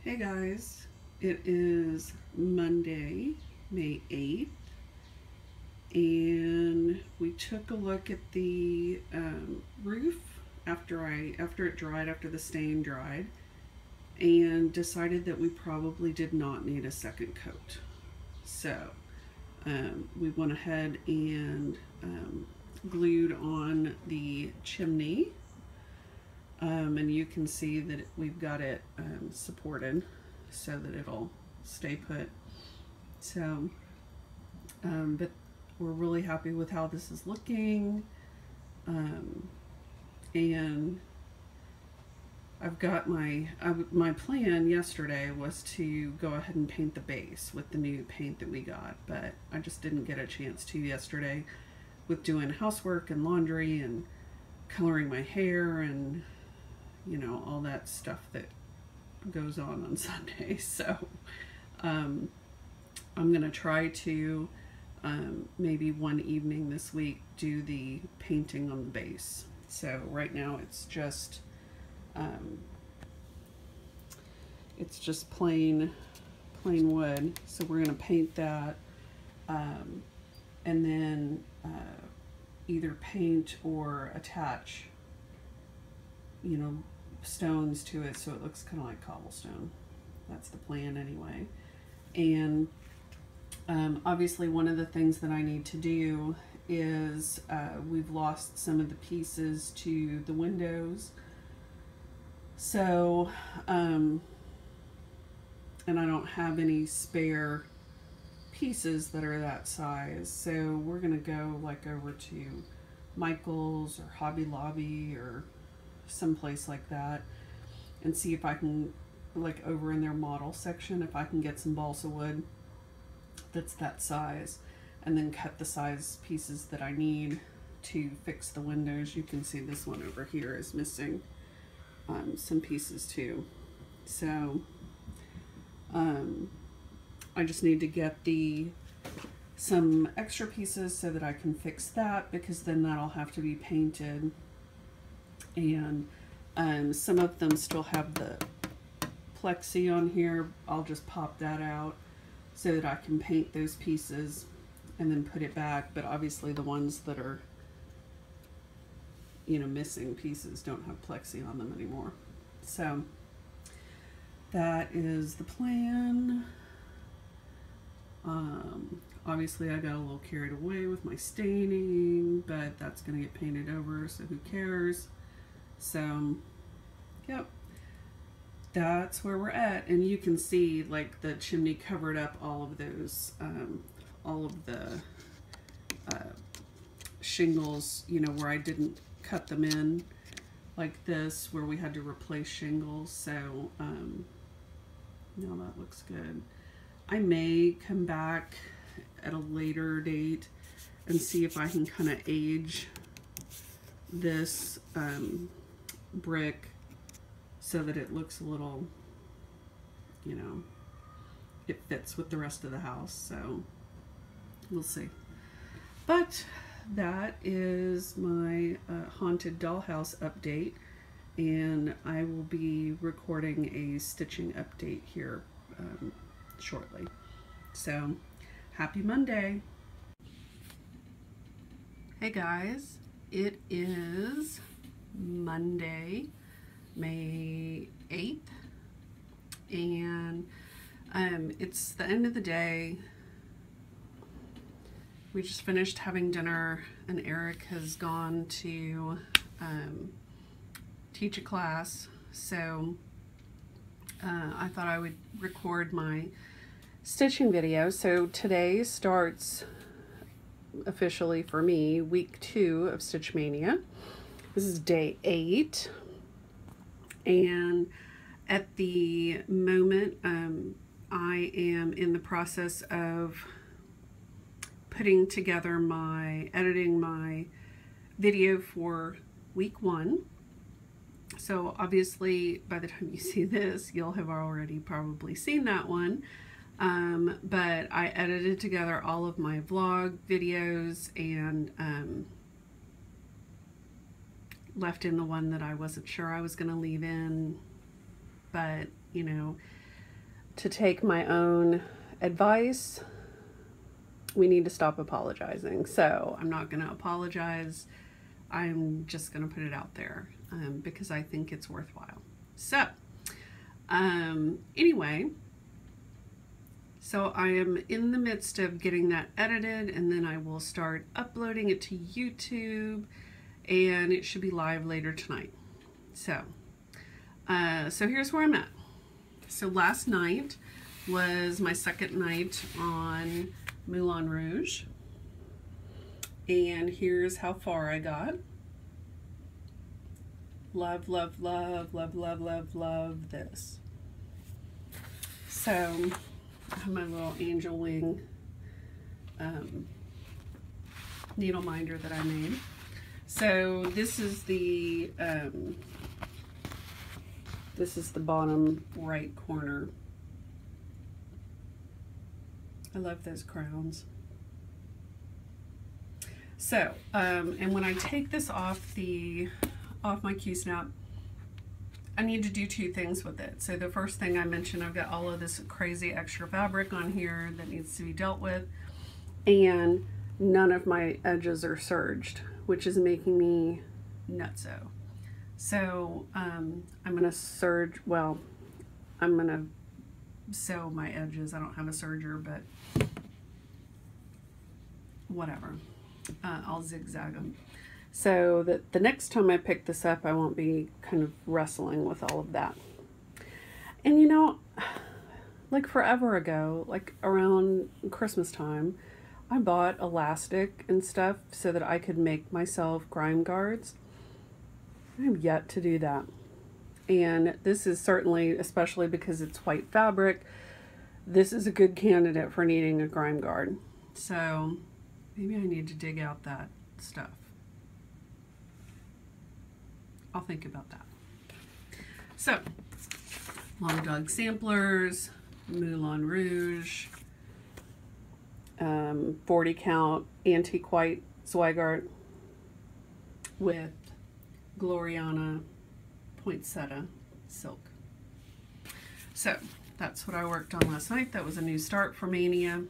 Hey guys, it is Monday, May 8th, and we took a look at the roof after it dried, after the stain dried, and decided that we probably did not need a second coat. So we went ahead and glued on the chimney. And you can see that we've got it supported so that it'll stay put. So, but we're really happy with how this is looking. And I've got my plan yesterday was to go ahead and paint the base with the new paint that we got, but I just didn't get a chance to yesterday with doing housework and laundry and coloring my hair and all that stuff that goes on Sunday. So I'm gonna try to maybe one evening this week do the painting on the base. So right now it's just plain wood. So we're gonna paint that and then either paint or attach stones to it so it looks kind of like cobblestone. That's the plan anyway. And obviously one of the things that I need to do is we've lost some of the pieces to the windows. So and I don't have any spare pieces that are that size. So we're gonna go like over to Michael's or Hobby Lobby or someplace like that and see if I can, like over in their model section, if I can get some balsa wood that's that size and then cut the size pieces that I need to fix the windows. You can see this one over here is missing some pieces too. So I just need to get some extra pieces so that I can fix that, because then that'll have to be painted. And some of them still have the plexi on here. I'll just pop that out so that I can paint those pieces and then put it back. But obviously the ones that are missing pieces don't have plexi on them anymore. So that is the plan. Obviously I got a little carried away with my staining, but that's gonna get painted over, so who cares. So yep, that's where we're at. And you can see like the chimney covered up all of those all of the shingles, where I didn't cut them in like this, where we had to replace shingles. So no, that looks good. I may come back at a later date and see if I can kind of age this brick so that it looks a little, it fits with the rest of the house. So we'll see. But that is my haunted dollhouse update, and I will be recording a stitching update here shortly. So happy Monday. Hey guys, it is Monday, May 8th, and it's the end of the day. We just finished having dinner and Eric has gone to teach a class, so I thought I would record my stitching video. So today starts officially for me week 2 of Stitch Mania. This is day 8, and at the moment I am in the process of editing my video for week 1. So obviously by the time you see this, you'll have already probably seen that one. But I edited together all of my vlog videos and left in the one that I wasn't sure I was going to leave in, but you know, to take my own advice, we need to stop apologizing. So I'm not going to apologize. I'm just going to put it out there because I think it's worthwhile. So anyway, so I am in the midst of getting that edited, and then I will start uploading it to YouTube, and it should be live later tonight. So here's where I'm at. So last night was my second night on Moulin Rouge, and here's how far I got. Love, love, love, love, love, love, love this. So I have my little angel wing needle minder that I made. So this is the bottom right corner. I love those crowns. So, and when I take this off my Q-snap, I need to do two things with it. So the first thing I mentioned, I've got all of this crazy extra fabric on here that needs to be dealt with, and none of my edges are serged, which is making me nutso. So I'm gonna serge, well, I'm gonna sew my edges. I don't have a serger, but whatever. I'll zigzag them. So that the next time I pick this up, I won't be kind of wrestling with all of that. And you know, like forever ago, like around Christmas time, I bought elastic and stuff so that I could make myself grime guards. I have yet to do that. And this is certainly, especially because it's white fabric, this is a good candidate for needing a grime guard. So maybe I need to dig out that stuff. I'll think about that. So, Long Dog samplers, Moulin Rouge, 40 count antique white Zweigart with Gloriana poinsettia silk. So that's what I worked on last night. That was a new start for Mania.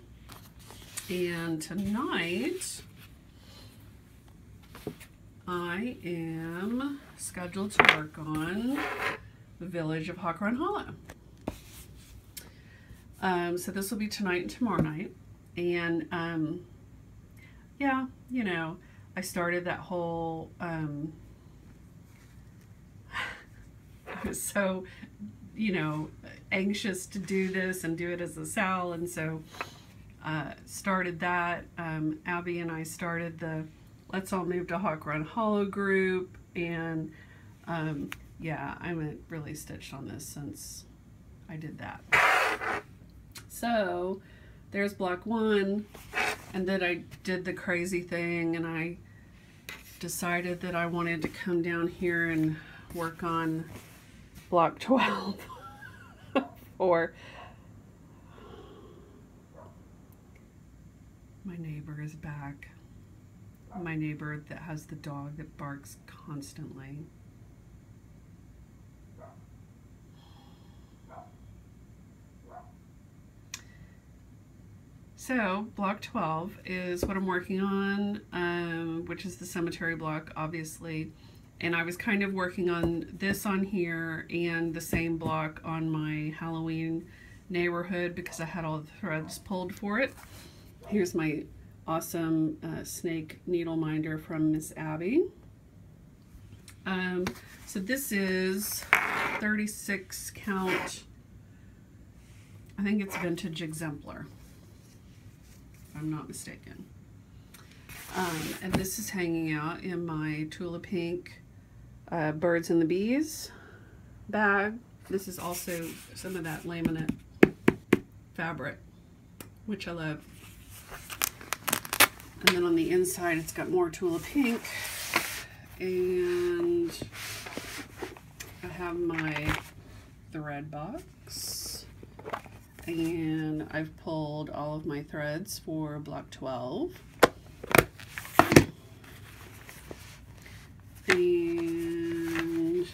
And tonight I am scheduled to work on the Village of Hawk-Run Hollow. So this will be tonight and tomorrow night. And yeah, you know, I started that whole I was so, you know, anxious to do this and do it as a Sal, and so started that. Abby and I started the Let's All Move to Hawk-Run Hollow group, and yeah, I went really stitched on this since I did that. So there's block 1, and then I did the crazy thing, and I decided that I wanted to come down here and work on block 12 or my neighbor is back. My neighbor that has the dog that barks constantly. So block 12 is what I'm working on, which is the cemetery block, obviously. And I was kind of working on this on here and the same block on my Halloween neighborhood because I had all the threads pulled for it. Here's my awesome snake needle minder from Miss Abby. So this is 36 count, I think it's vintage exemplar, if I'm not mistaken. And this is hanging out in my Tula Pink Birds and the Bees bag. This is also some of that laminate fabric, which I love. And then on the inside, it's got more Tula Pink. And I have my thread box. And I've pulled all of my threads for block 12. And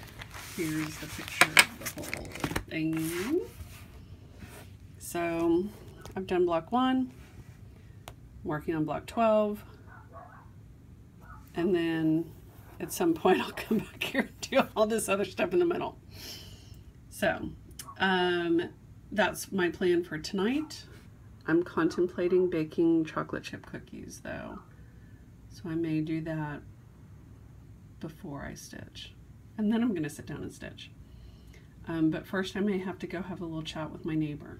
here's the picture of the whole thing. I've done block 1, working on block 12, and then at some point I'll come back here and do all this other stuff in the middle. So that's my plan for tonight. I'm contemplating baking chocolate chip cookies though, so I may do that before I stitch, and then I'm going to sit down and stitch. But first I may have to go have a little chat with my neighbor.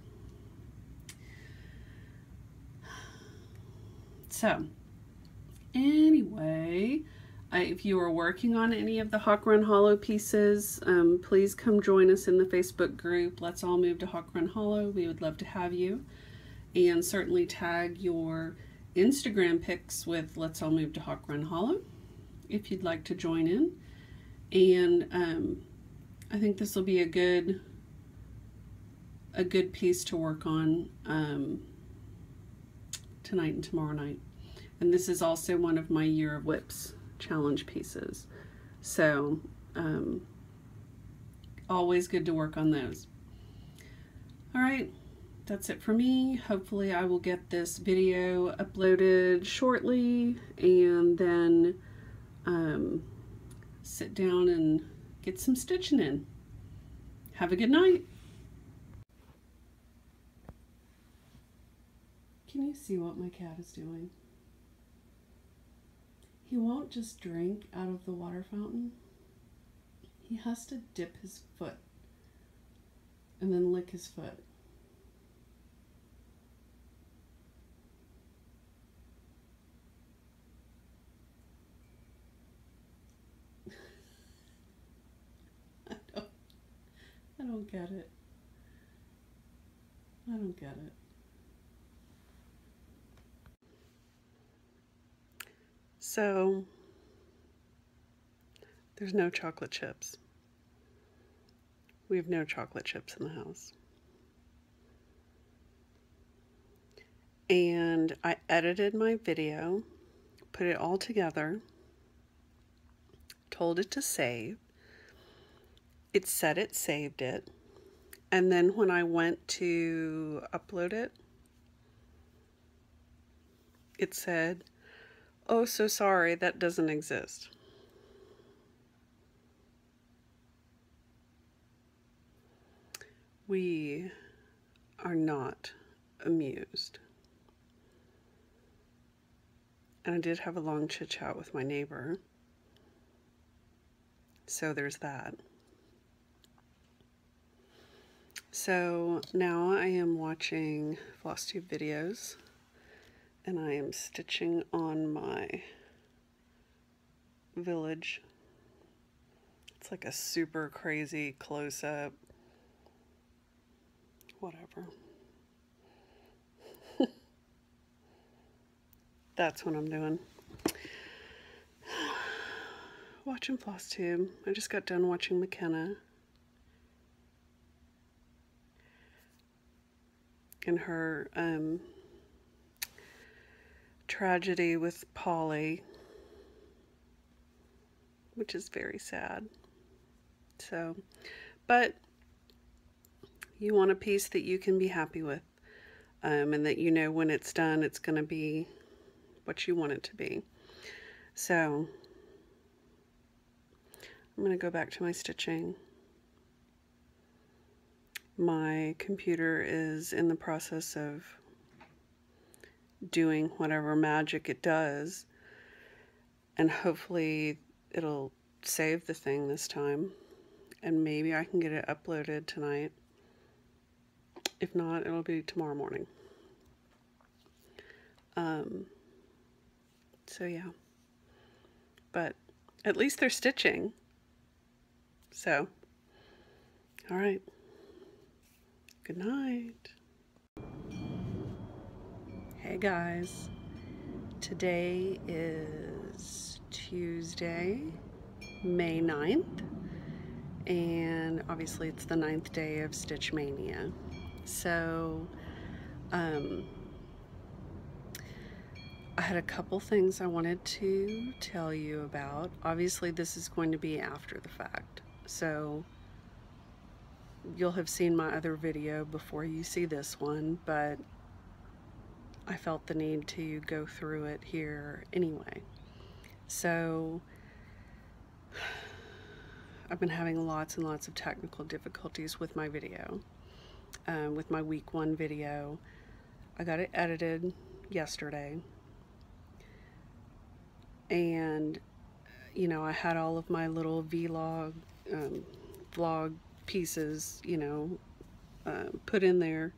So anyway, if you are working on any of the Hawk Run Hollow pieces, please come join us in the Facebook group. Let's all move to Hawk Run Hollow. We would love to have you. And certainly tag your Instagram pics with Let's All Move to Hawk Run Hollow if you'd like to join in. And I think this will be a good piece to work on tonight and tomorrow night. And this is also one of my Year of Whips challenge pieces. So always good to work on those. All right, that's it for me. Hopefully I will get this video uploaded shortly and then sit down and get some stitching in. Have a good night. Can you see what my cat is doing? He won't just drink out of the water fountain. He has to dip his foot and then lick his foot. I don't get it. I don't get it. So, there's no chocolate chips. We have no chocolate chips in the house. And I edited my video, put it all together, told it to save. It said it saved it. And then when I went to upload it, it said, "Oh, so sorry, that doesn't exist." We are not amused. And I did have a long chit chat with my neighbor. So there's that. So now I am watching Flosstube videos. And I am stitching on my village. It's like a super crazy close-up. Whatever. That's what I'm doing. Watching Flosstube. I just got done watching McKenna. And her, tragedy with Polly, which is very sad. So, but you want a piece that you can be happy with, and that you know when it's done, it's going to be what you want it to be. So, I'm going to go back to my stitching. My computer is in the process of doing whatever magic it does, and hopefully it'll save the thing this time, and maybe I can get it uploaded tonight. If not, it'll be tomorrow morning. So yeah, but at least they're stitching. So, all right, good night. Hey guys, today is Tuesday, May 9th, and obviously it's the 9th day of Stitch Mania. So, I had a couple things I wanted to tell you about. Obviously this is going to be after the fact, so you'll have seen my other video before you see this one, but I felt the need to go through it here anyway. So I've been having lots and lots of technical difficulties with my video, with my week 1 video. I got it edited yesterday, and you know, I had all of my little vlog pieces, you know, put in there.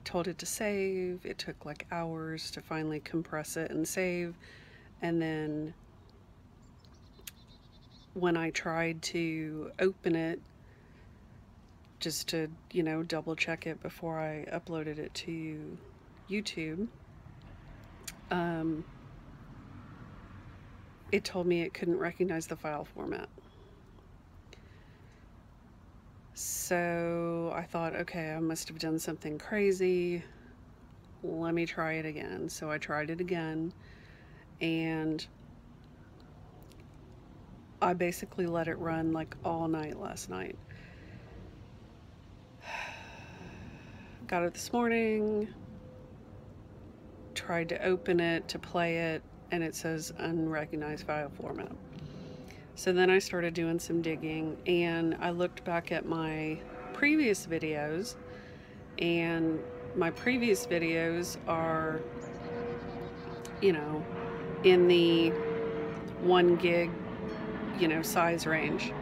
Told it to save. It took like hours to finally compress it and save. And then when I tried to open it, just to, you know, double check it before I uploaded it to YouTube, it told me it couldn't recognize the file format. So I thought, okay, I must have done something crazy. Let me try it again. So I tried it again, and I basically let it run like all night last night. Got it this morning, tried to open it to play it, and it says unrecognized file format. So then I started doing some digging, and I looked back at my previous videos, and my previous videos are, you know, in the 1 gig, you know, size range.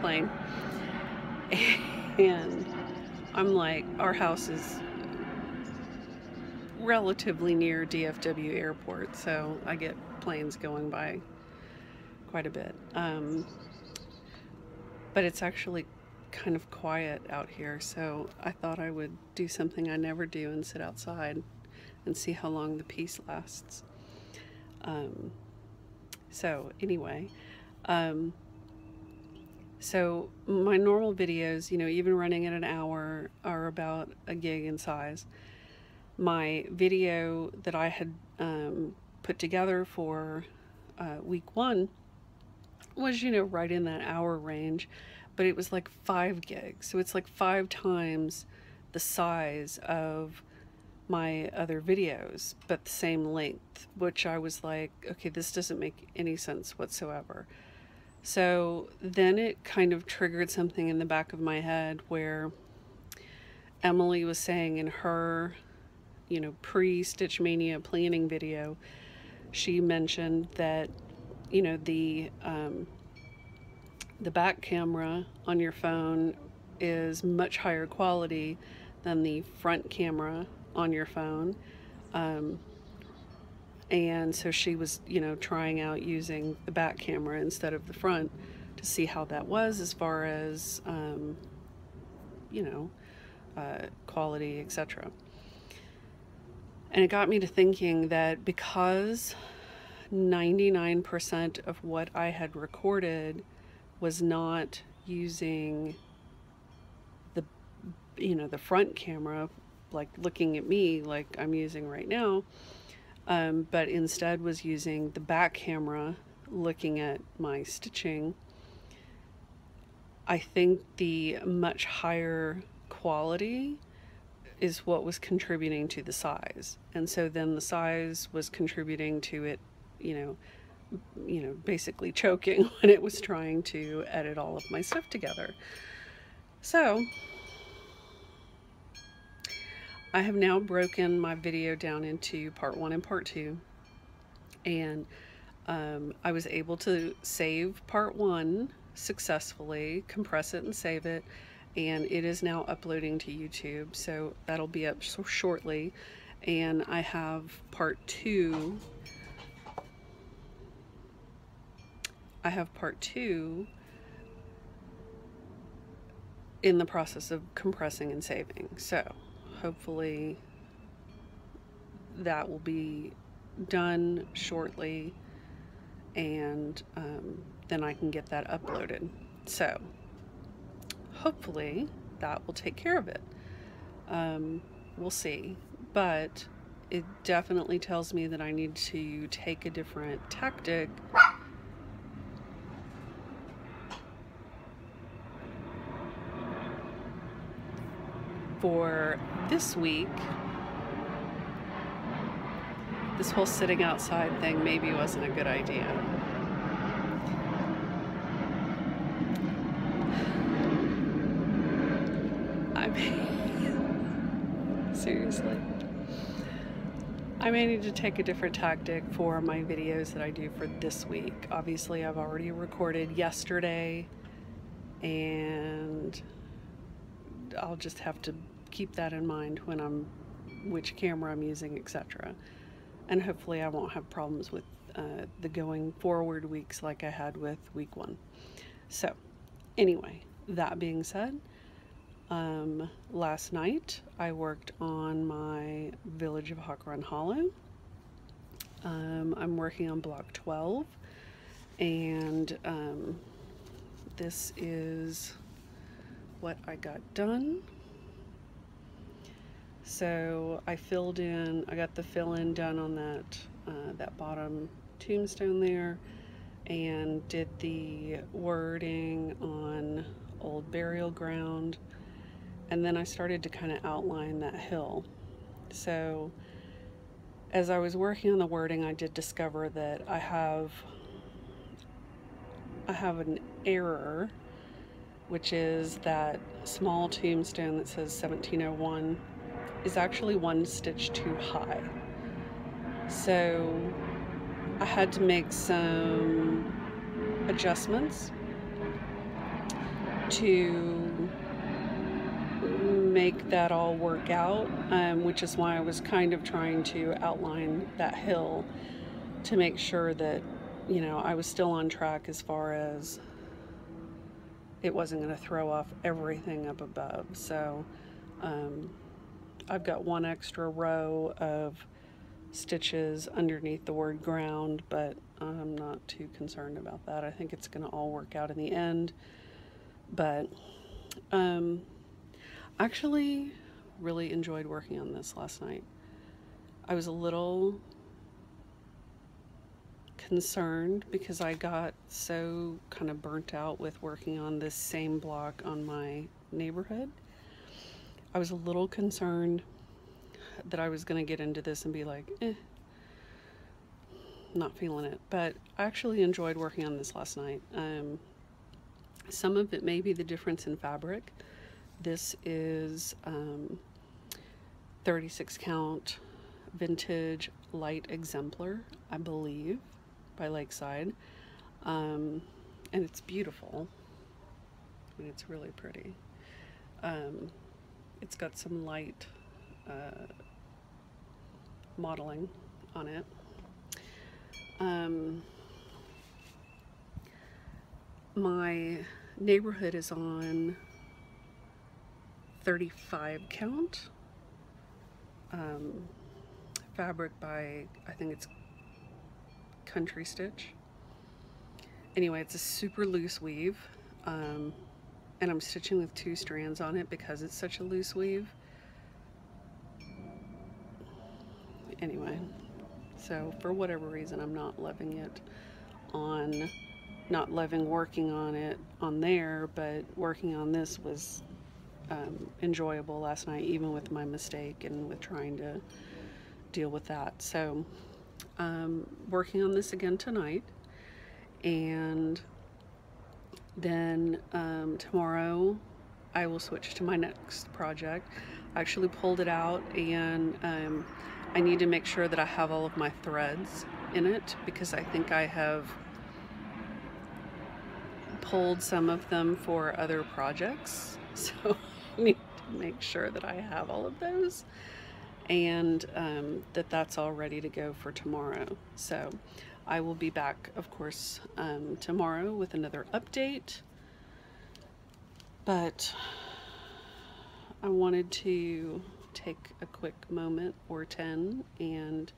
Plane. And I'm like, our house is relatively near DFW airport, so I get planes going by quite a bit. But it's actually kind of quiet out here, so I thought I would do something I never do and sit outside and see how long the peace lasts. So anyway, so my normal videos, you know, even running at an hour, are about 1 gig in size. My video that I had put together for week 1 was, you know, right in that hour range, but it was like 5 gigs. So it's like 5 times the size of my other videos, but the same length, which I was like, okay, this doesn't make any sense whatsoever. So then it kind of triggered something in the back of my head where Emily was saying in her, you know, pre-Stitch Mania planning video, she mentioned that, you know, the back camera on your phone is much higher quality than the front camera on your phone. And so she was, you know, trying out using the back camera instead of the front to see how that was as far as, you know, quality, etc. And it got me to thinking that because 99% of what I had recorded was not using the, you know, the front camera, like looking at me like I'm using right now, but instead was using the back camera looking at my stitching, I think the much higher quality is what was contributing to the size. And so then the size was contributing to it, you know, basically choking when it was trying to edit all of my stuff together. So I have now broken my video down into part 1 and part 2, and I was able to save part 1 successfully, compress it and save it, and it is now uploading to YouTube, so that'll be up shortly. And I have part 2. I have part 2 in the process of compressing and saving, so hopefully that will be done shortly, and then I can get that uploaded. So hopefully that will take care of it. We'll see, but it definitely tells me that I need to take a different tactic for this week, this whole sitting outside thing maybe wasn't a good idea. I mean, seriously. I may need to take a different tactic for my videos that I do for this week. Obviously, I've already recorded yesterday, and I'll just have to keep that in mind when which camera I'm using, etc. And hopefully I won't have problems with the going forward weeks like I had with week 1. So anyway, that being said, last night I worked on my Village of Hawk Run Hollow. I'm working on block 12, and this is what I got done. So I got the fill-in done on that bottom tombstone there, and did the wording on old burial ground, and then I started to kind of outline that hill. So as I was working on the wording, I did discover that I have an error, which is that small tombstone that says 1701 is actually 1 stitch too high. So I had to make some adjustments to make that all work out, which is why I was kind of trying to outline that hill to make sure that, you know, I was still on track as far as it wasn't going to throw off everything up above. So I've got 1 extra row of stitches underneath the word ground, but I'm not too concerned about that. I think it's going to all work out in the end. But actually really enjoyed working on this last night. I was a little concerned because I got so kind of burnt out with working on this same block on my neighborhood. I was a little concerned that I was going to get into this and be like, not feeling it. But I actually enjoyed working on this last night. Some of it may be the difference in fabric. This is 36 count vintage light exemplar, I believe, by Lakeside. And it's beautiful. I mean, it's really pretty. It's got some light modeling on it. My neighborhood is on 35 count fabric by, I think it's Country Stitch. Anyway, it's a super loose weave, and I'm stitching with 2 strands on it because it's such a loose weave. Anyway, so for whatever reason, I'm not loving it not loving working on it on there, but working on this was enjoyable last night, even with my mistake and with trying to deal with that. So working on this again tonight, and then tomorrow I will switch to my next project. I actually pulled it out, and I need to make sure that I have all of my threads in it, because I think I have pulled some of them for other projects, so I need to make sure that I have all of those, and that's all ready to go for tomorrow. So I will be back, of course, tomorrow with another update, but I wanted to take a quick moment or 10 and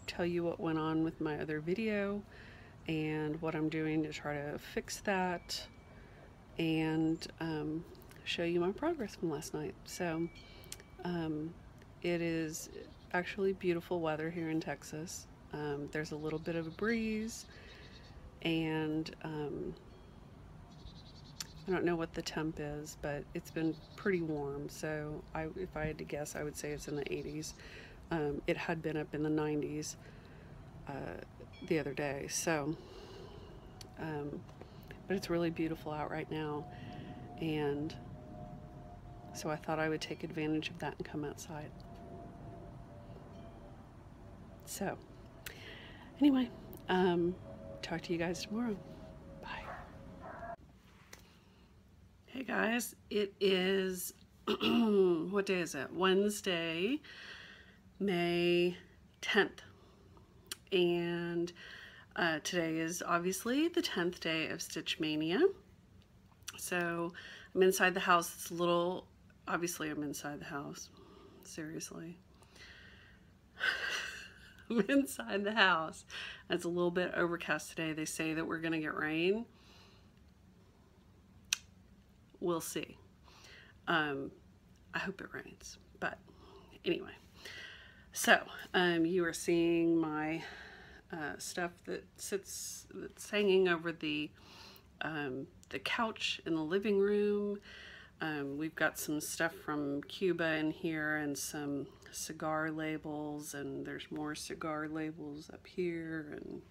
tell you what went on with my other video and what I'm doing to try to fix that, and show you my progress from last night. So it is actually beautiful weather here in Texas. There's a little bit of a breeze, and I don't know what the temp is, but it's been pretty warm. So if I had to guess, I would say it's in the 80s. It had been up in the 90s the other day. So, but it's really beautiful out right now. And so I thought I would take advantage of that and come outside. So anyway, talk to you guys tomorrow. Bye. Hey guys, it is, what day is it? Wednesday, May 10th. And today is obviously the 10th day of Stitch Mania. So I'm inside the house. It's a little, obviously I'm inside the house. Seriously. I'm inside the house. It's a little bit overcast today. They say that we're gonna get rain. We'll see. I hope it rains, but anyway. So you are seeing my stuff that's hanging over the couch in the living room. We've got some stuff from Cuba in here and some cigar labels, and there's more cigar labels up here. And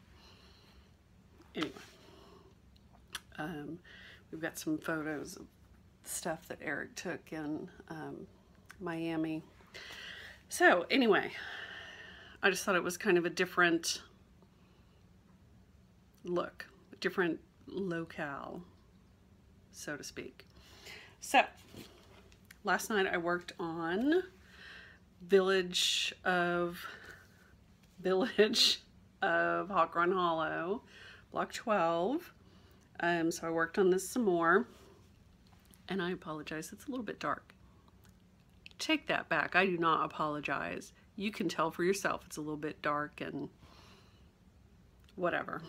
anyway, we've got some photos of stuff that Eric took in Miami. So anyway, I just thought it was kind of a different look, a different locale, so to speak. So last night I worked on Village of Hawk Run Hollow, block 12. So I worked on this some more, and I apologize, it's a little bit dark. Take that back, I do not apologize. You can tell for yourself it's a little bit dark and whatever.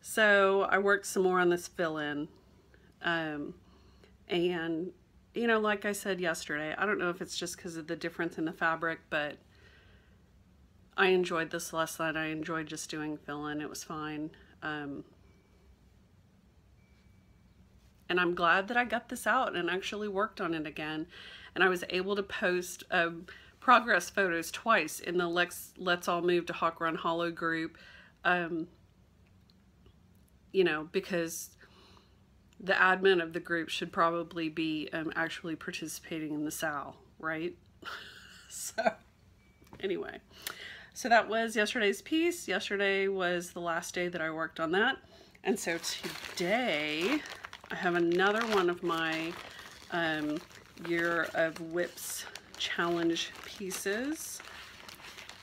So I worked some more on this fill-in, and you know, like I said yesterday, I don't know if it's just because of the difference in the fabric, but I enjoyed this last night. I enjoyed just doing fill-in. It was fine. And I'm glad that I got this out and actually worked on it again. And I was able to post progress photos twice in the Let's All Move to Hawk Run Hollow group. You know, because the admin of the group should probably be actually participating in the SAL, right? So anyway, so that was yesterday's piece. Yesterday was the last day that I worked on that. And so today I have another one of my Year of Whips challenge pieces.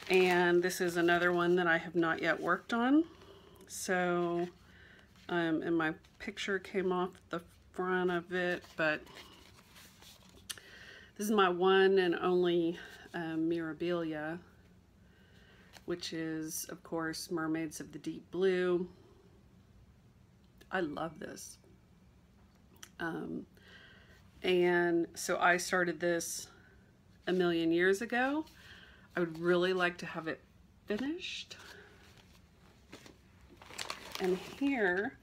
And this is another one that I have not yet worked on. So, and my picture came off the front of it, but this is my one and only Mirabilia, which is, of course, Mermaids of the Deep Blue. I love this. And so I started this a million years ago. I would really like to have it finished. And here,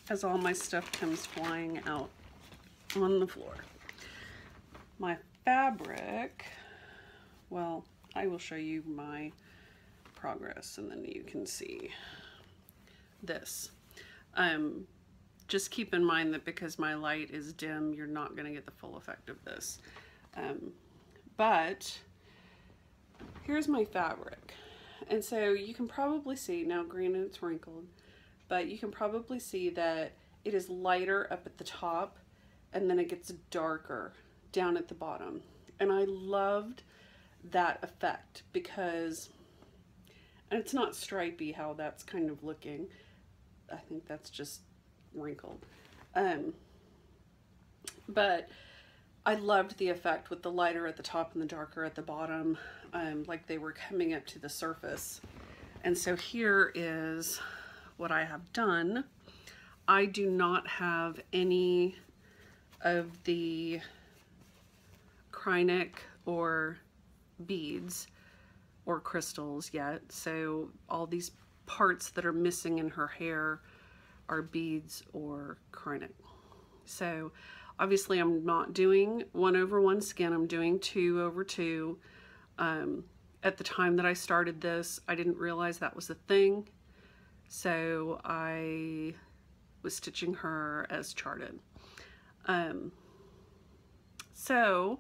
as all my stuff comes flying out on the floor. My fabric, well, I will show you my progress and then you can see this. Just keep in mind that because my light is dim, you're not going to get the full effect of this. But here's my fabric. And so you can probably see, now granted it's wrinkled, but you can probably see that it is lighter up at the top and then it gets darker down at the bottom. And I loved that effect because, and it's not stripy how that's kind of looking. I think that's just wrinkled. But I loved the effect with the lighter at the top and the darker at the bottom, like they were coming up to the surface. And so here is what I have done. I do not have any of the Krynic or beads or crystals yet, so all these parts that are missing in her hair are beads or carnate. So obviously I'm not doing 1/1 skin, I'm doing 2/2. At the time that I started this, I didn't realize that was a thing. So I was stitching her as charted. So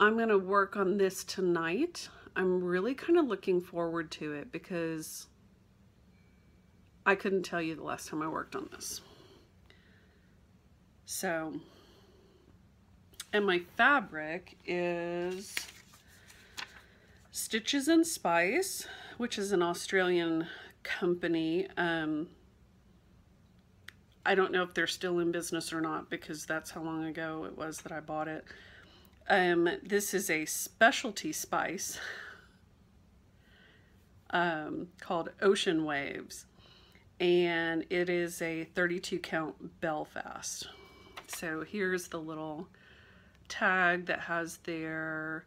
I'm gonna work on this tonight. I'm really kind of looking forward to it because I couldn't tell you the last time I worked on this. So, and my fabric is Stitches and Spice, which is an Australian company. I don't know if they're still in business or not because that's how long ago it was that I bought it. This is a specialty spice called Ocean Waves, and it is a 32 count Belfast. So here's the little tag that has their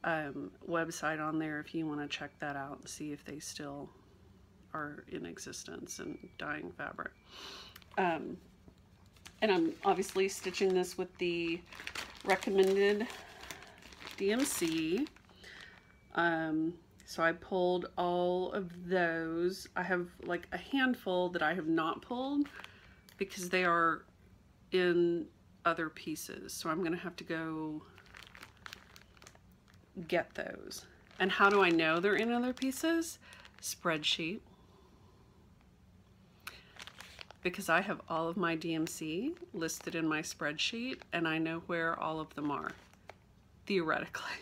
website on there if you want to check that out and see if they still are in existence and dyeing fabric. And I'm obviously stitching this with the recommended DMC. So I pulled all of those. I have like a handful that I have not pulled because they are in other pieces. So I'm gonna have to go get those. And how do I know they're in other pieces? Spreadsheet. Because I have all of my DMC listed in my spreadsheet and I know where all of them are, theoretically.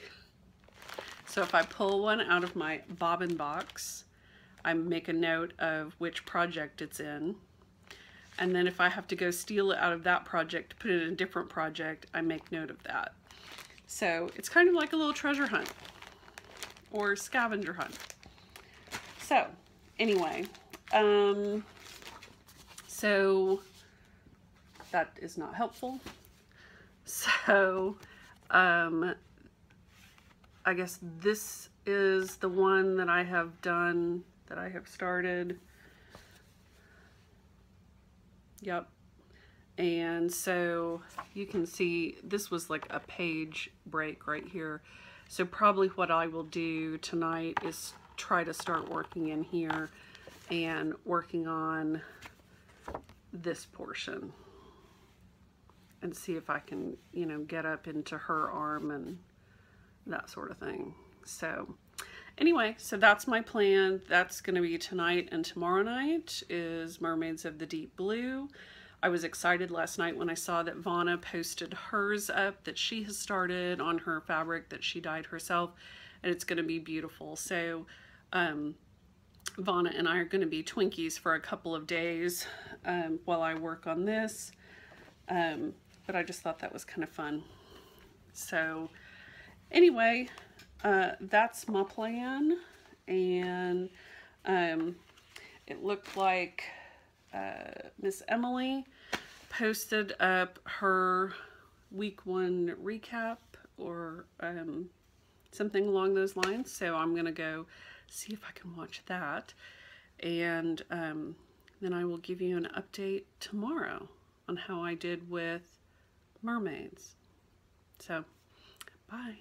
So if I pull one out of my bobbin box, I make a note of which project it's in. And then if I have to go steal it out of that project, put it in a different project, I make note of that. So it's kind of like a little treasure hunt or scavenger hunt. So anyway, so that is not helpful. So I guess this is the one that I have done, that I have started. Yep. And so you can see this was like a page break right here. So probably what I will do tonight is try to start working in here and working on this portion and see if I can, you know, get up into her arm and that sort of thing. So anyway, so that's my plan. That's going to be tonight, and tomorrow night is Mermaids of the Deep Blue. I was excited last night when I saw that Vanna posted hers up that she has started on her fabric that she dyed herself, and it's going to be beautiful. So Vanna and I are going to be Twinkies for a couple of days while I work on this, but I just thought that was kind of fun. So anyway, that's my plan, and it looked like Miss Emily posted up her week 1 recap or something along those lines, so I'm gonna go see if I can watch that, and then I will give you an update tomorrow on how I did with mermaids. So bye.